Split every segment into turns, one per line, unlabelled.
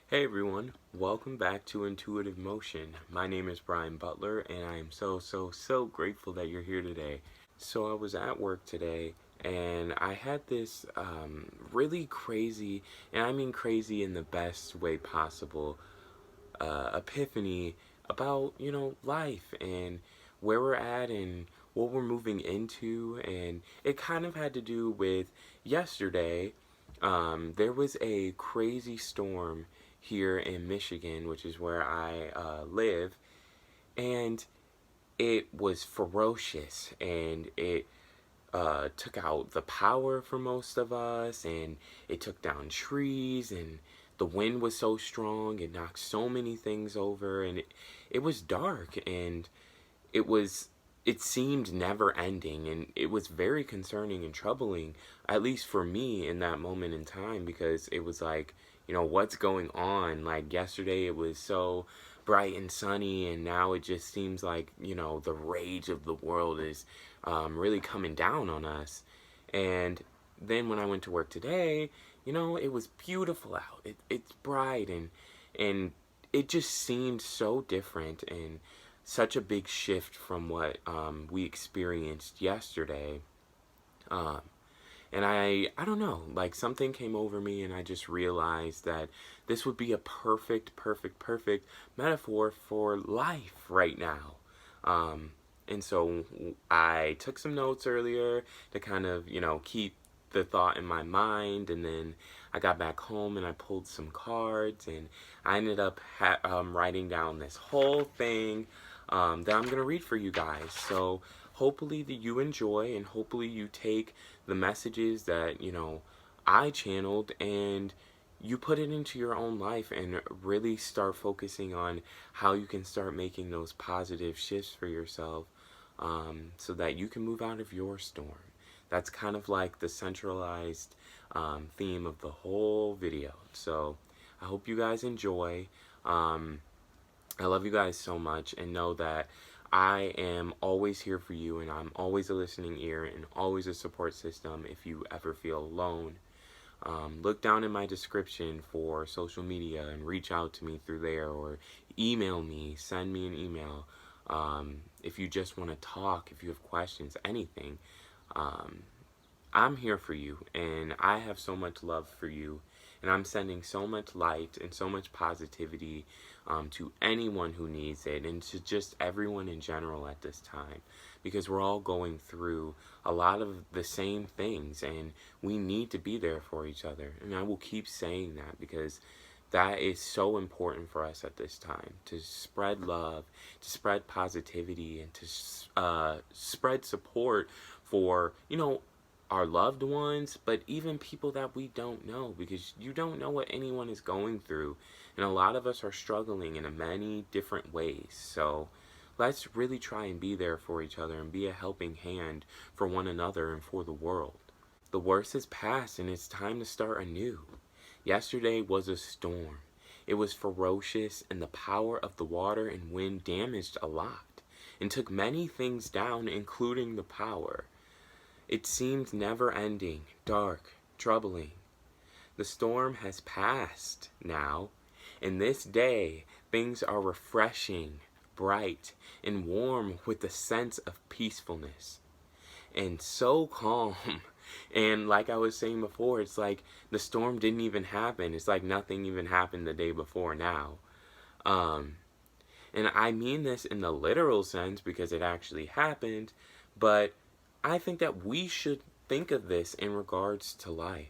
Hey everyone, welcome back to Intuitive Motion. My name is Brian Butler and I am so grateful that you're here today. So I was at work today and I had this really crazy, and I mean crazy in the best way possible, epiphany about, life and where we're at and what we're moving into. And it kind of had to do with yesterday. There was a crazy storm here in Michigan, which is where I live, and it was ferocious and it took out the power for most of us, and it took down trees, and the wind was so strong it knocked so many things over, and it was dark, and it was it seemed never ending, and it was very concerning and troubling, at least for me in that moment in time, because it was like, what's going on? Like yesterday it was so bright and sunny, and now it just seems like, the rage of the world is really coming down on us. And then when I went to work today, it was beautiful out. It's bright, and it just seemed so different and such a big shift from what we experienced yesterday. Um, and I don't know, like something came over me, and I just realized that this would be a perfect metaphor for life right now. Um, and so I took some notes earlier to kind of, keep the thought in my mind. And then I got back home and I pulled some cards, and I ended up writing down this whole thing that I'm going to read for you guys. So hopefully that you enjoy, and hopefully you take the messages that, I channeled, and you put it into your own life and really start focusing on how you can start making those positive shifts for yourself, so that you can move out of your storm. That's kind of like the centralized theme of the whole video. So I hope you guys enjoy. I love you guys so much, and know that I am always here for you, and I'm always a listening ear and always a support system if you ever feel alone. Look down in my description for social media and reach out to me through there, or email me, send me an email. If you just want to talk, if you have questions, anything, um, I'm here for you, and I have so much love for you, and I'm sending so much light and so much positivity to anyone who needs it, and to just everyone in general at this time, because we're all going through a lot of the same things, and we need to be there for each other. And I will keep saying that, because that is so important for us at this time, to spread love, to spread positivity, and to spread support for, our loved ones, but even people that we don't know, because you don't know what anyone is going through. And a lot of us are struggling in many different ways. So let's really try and be there for each other and be a helping hand for one another and for the world. The worst is past, and it's time to start anew. Yesterday was a storm. It was ferocious, and the power of the water and wind damaged a lot and took many things down, including the power. It seemed never ending, dark, troubling. The storm has passed now, and this day things are refreshing, bright, and warm with a sense of peacefulness. And so calm. And like I was saying before, it's like the storm didn't even happen. It's like nothing even happened the day before now. Um, and I mean this in the literal sense, because it actually happened, but I think that we should think of this in regards to life.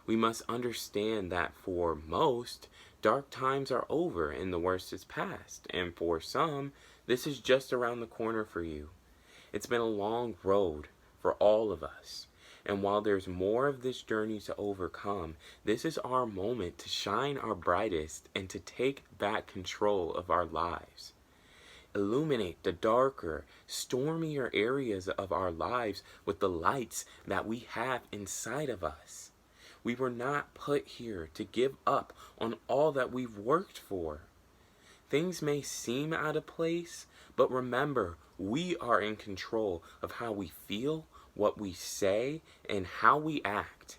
We must understand that for most, dark times are over and the worst is past. And for some, this is just around the corner for you. It's been a long road for all of us. And while there's more of this journey to overcome, this is our moment to shine our brightest and to take back control of our lives. Illuminate the darker, stormier areas of our lives with the lights that we have inside of us. We were not put here to give up on all that we've worked for. Things may seem out of place, but remember, we are in control of how we feel, what we say, and how we act.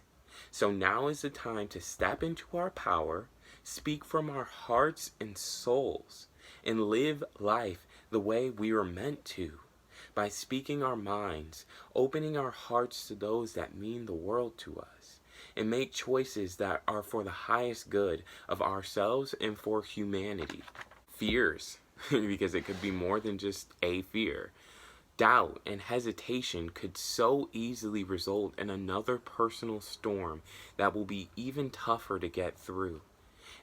So now is the time to step into our power, speak from our hearts and souls, and live life the way we were meant to, by speaking our minds, opening our hearts to those that mean the world to us, and make choices that are for the highest good of ourselves and for humanity. Fears, because it could be more than just a fear. Doubt and hesitation could so easily result in another personal storm that will be even tougher to get through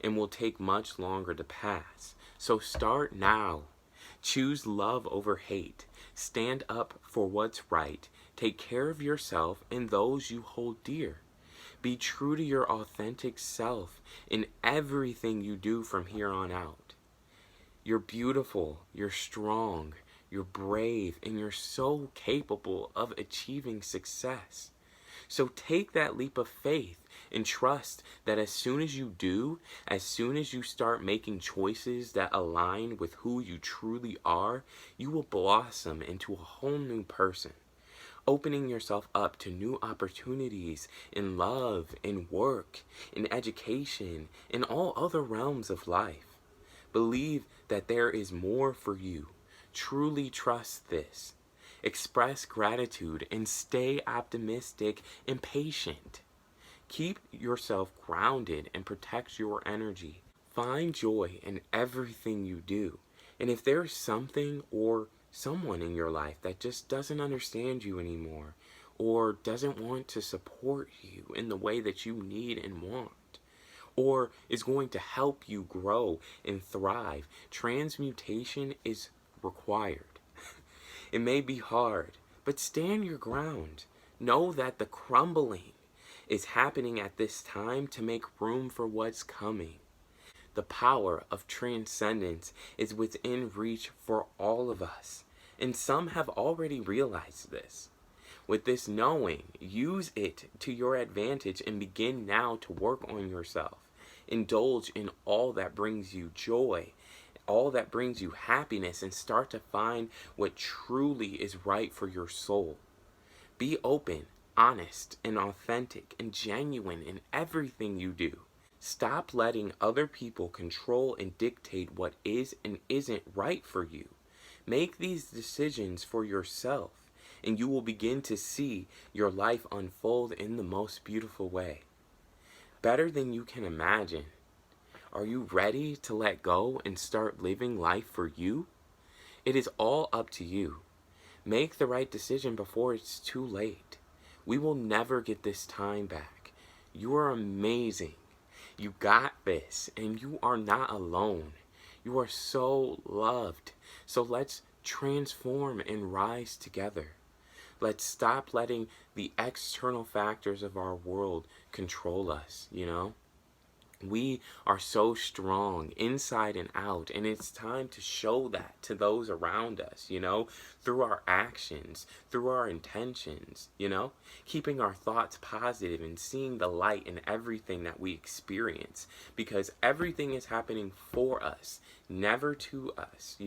and will take much longer to pass. So start now. Choose love over hate. Stand up for what's right. Take care of yourself and those you hold dear. Be true to your authentic self in everything you do from here on out. You're beautiful, you're strong, you're brave, and you're so capable of achieving success. So take that leap of faith and trust that as soon as you do, as soon as you start making choices that align with who you truly are, you will blossom into a whole new person, opening yourself up to new opportunities in love, in work, in education, in all other realms of life. Believe that there is more for you. Truly trust this. Express gratitude and stay optimistic and patient. Keep yourself grounded and protect your energy. Find joy in everything you do. And if there's something or someone in your life that just doesn't understand you anymore, or doesn't want to support you in the way that you need and want, or is going to help you grow and thrive, transmutation is required. It may be hard, but stand your ground. Know that the crumbling is happening at this time to make room for what's coming. The power of transcendence is within reach for all of us, and some have already realized this. With this knowing, use it to your advantage and begin now to work on yourself. Indulge in all that brings you joy, all that brings you happiness, and start to find what truly is right for your soul. Be open, honest, and authentic and genuine in everything you do. Stop letting other people control and dictate what is and isn't right for you. Make these decisions for yourself, and you will begin to see your life unfold in the most beautiful way. Better than you can imagine. Are you ready to let go and start living life for you? It is all up to you. Make the right decision before it's too late. We will never get this time back. You are amazing. You got this, and you are not alone. You are so loved. So let's transform and rise together. Let's stop letting the external factors of our world control us, We are so strong inside and out, and it's time to show that to those around us, through our actions, through our intentions, keeping our thoughts positive and seeing the light in everything that we experience, because everything is happening for us, never to us,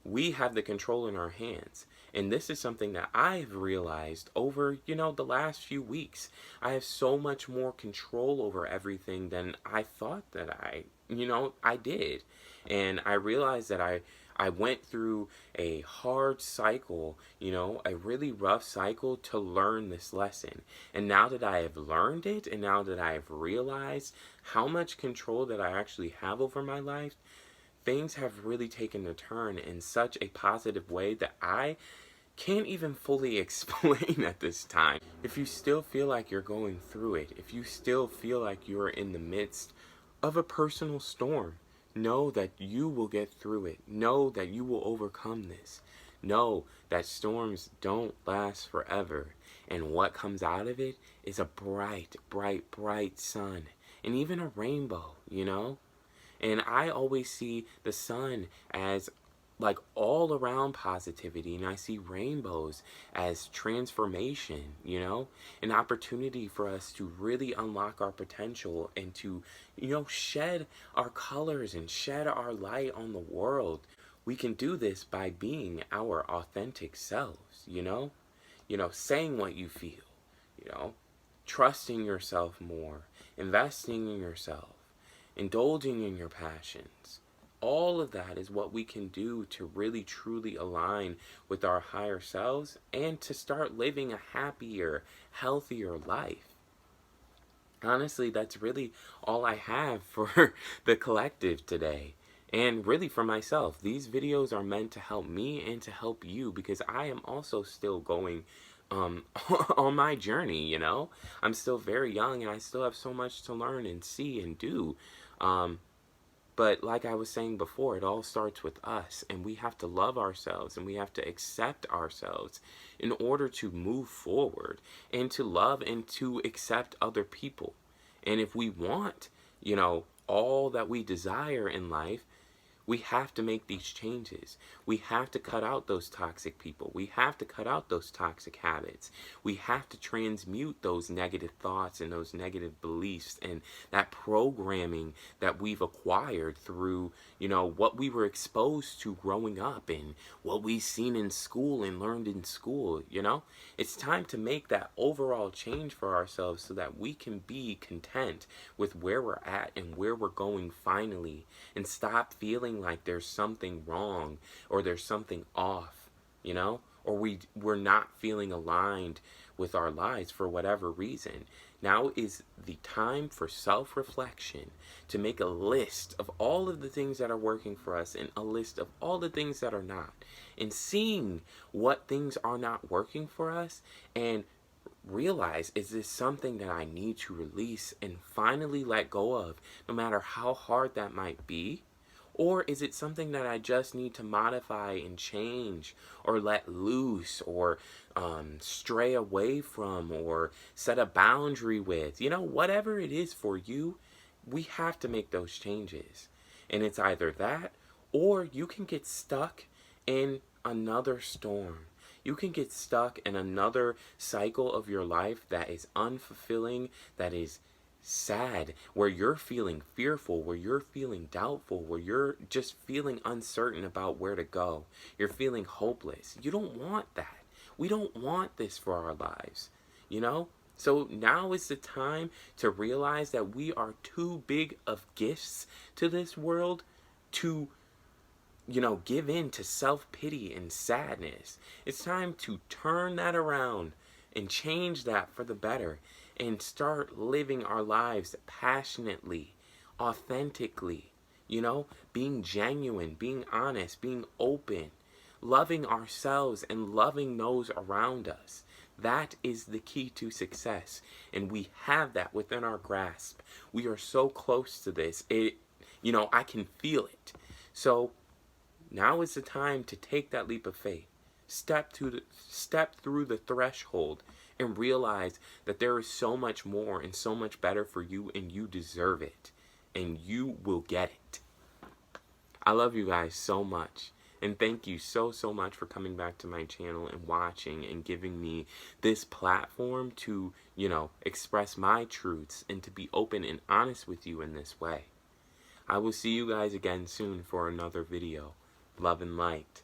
We have the control in our hands. And this is something that I've realized over, the last few weeks. I have so much more control over everything than I thought that I did. And I realized that I went through a hard cycle, a really rough cycle to learn this lesson. And now that I have learned it, and now that I have realized how much control that I actually have over my life, things have really taken a turn in such a positive way that I can't even fully explain at this time. If you still feel like you're going through it, if you still feel like you're in the midst of a personal storm, know that you will get through it. Know that you will overcome this. Know that storms don't last forever. And what comes out of it is a bright, bright, bright sun. And even a rainbow, And I always see the sun as like all around positivity, and I see rainbows as transformation, an opportunity for us to really unlock our potential and to, shed our colors and shed our light on the world. We can do this by being our authentic selves, saying what you feel, trusting yourself more, investing in yourself, indulging in your passions. All of that is what we can do to really truly align with our higher selves and to start living a happier, healthier life. Honestly, that's really all I have for the collective today. And really for myself. These videos are meant to help me and to help you because I am also still going on my journey, you know? I'm still very young and I still have so much to learn and see and do. But like I was saying before, it all starts with us, and we have to love ourselves and we have to accept ourselves in order to move forward and to love and to accept other people. And if we want, all that we desire in life, we have to make these changes. We have to cut out those toxic people. We have to cut out those toxic habits. We have to transmute those negative thoughts and those negative beliefs and that programming that we've acquired through, what we were exposed to growing up and what we've seen in school and learned in school, It's time to make that overall change for ourselves so that we can be content with where we're at and where we're going finally and stop feeling like there's something wrong or there's something off, or we're not feeling aligned with our lives for whatever reason. Now is the time for self-reflection, to make a list of all of the things that are working for us and a list of all the things that are not, and seeing what things are not working for us and realize, is this something that I need to release and finally let go of, no matter how hard that might be? Or is it something that I just need to modify and change or let loose or stray away from or set a boundary with? Whatever it is for you, we have to make those changes. And it's either that or you can get stuck in another storm. You can get stuck in another cycle of your life that is unfulfilling, that is sad, where you're feeling fearful, where you're feeling doubtful, where you're just feeling uncertain about where to go. You're feeling hopeless. You don't want that. We don't want this for our lives, So now is the time to realize that we are too big of gifts to this world to give in to self-pity and sadness. It's time to turn that around and change that for the better and start living our lives passionately, authentically, being genuine, being honest, being open, loving ourselves and loving those around us. That is the key to success, and we have that within our grasp. We are so close to this. I can feel it. So now is the time to take that leap of faith. Step through the threshold and realize that there is so much more and so much better for you, and you deserve it, and you will get it. I love you guys so much, and thank you so much for coming back to my channel and watching and giving me this platform to, express my truths and to be open and honest with you in this way. I will see you guys again soon for another video. Love and light.